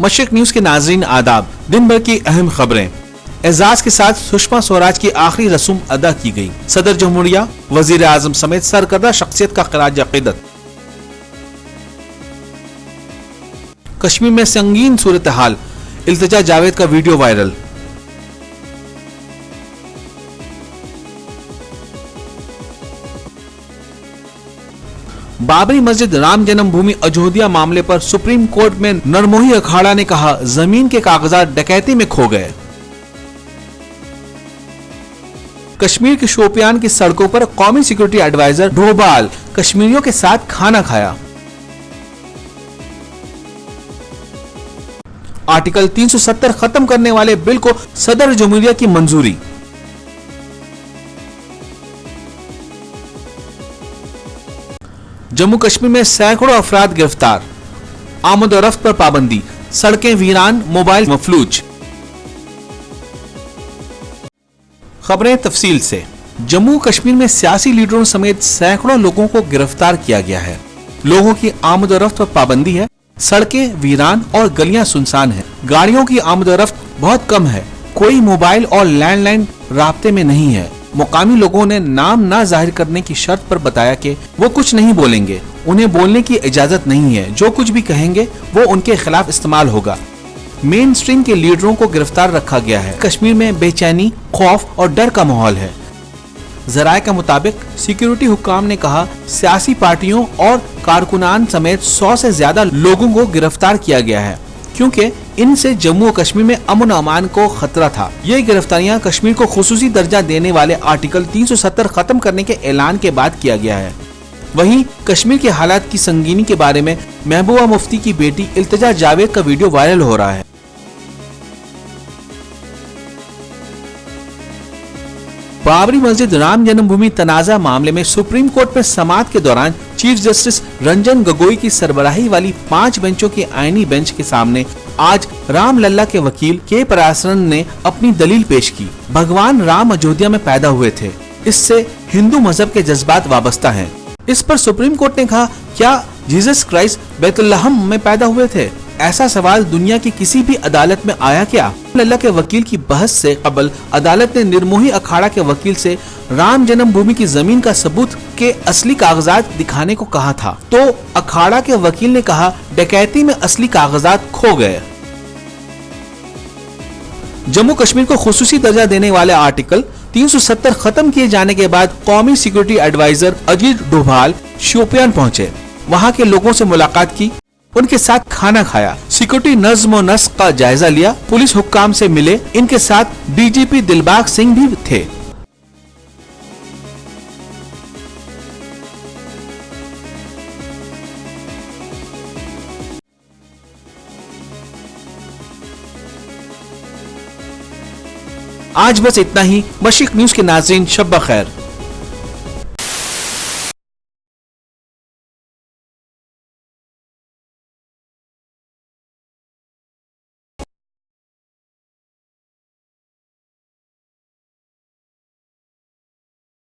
मशरिक news के नाजरीन आदाब। दिन भर की अहम खबरें। एजाज के साथ सुषमा स्वराज की आखिरी रस्म अदा की गई। सदर जमहूरिया, वजीर आजम समेत सरकर्दा शख्सियत का खराज अकीदत। कश्मीर में संगीन सूरत हाल, इल्तिजा जावेद का वीडियो वायरल। बाबरी मस्जिद राम जन्मभूमि अयोध्या मामले पर सुप्रीम कोर्ट में नरमोही अखाड़ा ने कहा, जमीन के कागजात डकैती में खो गए। कश्मीर के शोपियान की सड़कों पर कौमी सिक्योरिटी एडवाइजर डोभाल कश्मीरियों के साथ खाना खाया। आर्टिकल 370 खत्म करने वाले बिल को सदर जमहूरिया की मंजूरी। जम्मू कश्मीर में सैकड़ों अफराद गिरफ्तार। आमद-ओ-रफ्त पर पाबंदी, सड़कें वीरान, मोबाइल मफलूज। खबरें तफसील से। जम्मू कश्मीर में सियासी लीडरों समेत सैकड़ों लोगों को गिरफ्तार किया गया है। लोगों की आमद-ओ-रफ्त पर पाबंदी है। सड़कें वीरान और गलियां सुनसान हैं। गाड़ियों की आमद-ओ-रफ्त बहुत कम है। कोई मोबाइल और लैंडलाइन राब्ते में नहीं है। मुकामी लोगों ने नाम ना जाहिर करने की शर्त पर बताया कि वो कुछ नहीं बोलेंगे, उन्हें बोलने की इजाजत नहीं है। जो कुछ भी कहेंगे वो उनके खिलाफ इस्तेमाल होगा। मेन स्ट्रीम के लीडरों को गिरफ्तार रखा गया है। कश्मीर में बेचैनी, खौफ और डर का माहौल है। जराये के मुताबिक सिक्योरिटी हुक्काम ने कहा, सियासी पार्टियों और कारकुनान समेत 100 से ज्यादा लोगों को गिरफ्तार किया गया है, क्योंकि इनसे जम्मू और कश्मीर में अमन अमान को खतरा था। ये गिरफ्तारियां कश्मीर को खुसूसी दर्जा देने वाले आर्टिकल 370 खत्म करने के ऐलान के बाद किया गया है। वहीं कश्मीर के हालात की संगीनी के बारे में महबूबा मुफ्ती की बेटी इल्तिजा जावेद का वीडियो वायरल हो रहा है। बाबरी मस्जिद राम जन्मभूमि तनाजा मामले में सुप्रीम कोर्ट में समाअत के दौरान चीफ जस्टिस रंजन गोगोई की सरबराही वाली 5 बेंचों के आईनी बेंच के सामने आज राम लल्ला के वकील के पराशरन ने अपनी दलील पेश की। भगवान राम अयोध्या में पैदा हुए थे, इससे हिंदू मजहब के जज्बात वाबस्ता हैं। इस पर सुप्रीम कोर्ट ने कहा, क्या जीसस क्राइस्ट बैतुल्लहम में पैदा हुए थे? ऐसा सवाल दुनिया की किसी भी अदालत में आया क्या? लल्ला के वकील की बहस से कबल अदालत ने निर्मोही अखाड़ा के वकील से राम जन्मभूमि की जमीन का सबूत के असली कागजात दिखाने को कहा था, तो अखाड़ा के वकील ने कहा, डकैती में असली कागजात खो गए। जम्मू कश्मीर को खुसूसी दर्जा देने वाले आर्टिकल 370 खत्म किए जाने के बाद कौमी सिक्योरिटी एडवाइजर अजीत डोभाल शोपियान पहुंचे। वहां के लोगों से मुलाकात की, उनके साथ खाना खाया, सिक्योरिटी नज्म और नस्क का जायजा लिया, पुलिस हुक्काम से मिले। इनके साथ डीजीपी दिलबाग सिंह भी थे। आज बस इतना ही। मशरिक न्यूज के नाज़रीन, शब ब खैर।